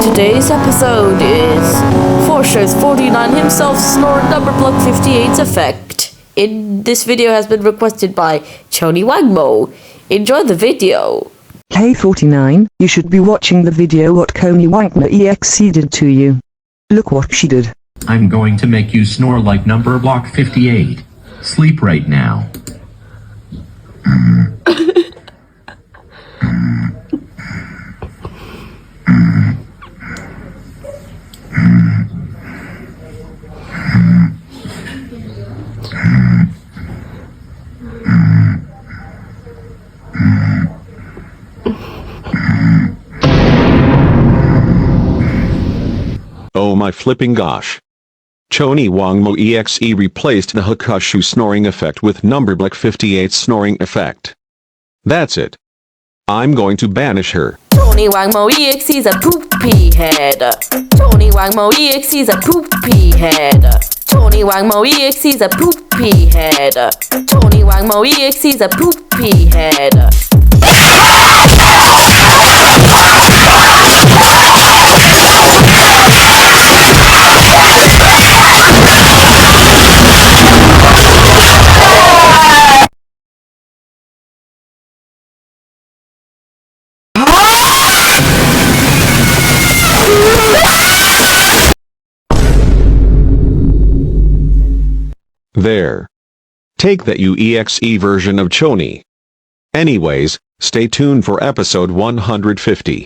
Today's episode is Shows 49 himself snoring number block 58's effect. This video has been requested by Choni Wangmo. Enjoy the video. Hey 49, you should be watching the video what Choni Wangmo EXE did to you. Look what she did. I'm going to make you snore like number block 58. Sleep right now. Oh my flipping gosh. Choni Wangmo EXE replaced the Hakushu snoring effect with number block 58 snoring effect. That's it. I'm going to banish her. Choni Wangmo EXE is a poopy head. Choni Wangmo EXE is a poopy head. Choni Wangmo EXE is a poopy head. Choni Wangmo EXE is a poopy head. There. Take that you EXE version of Choni. Anyways, stay tuned for episode 150.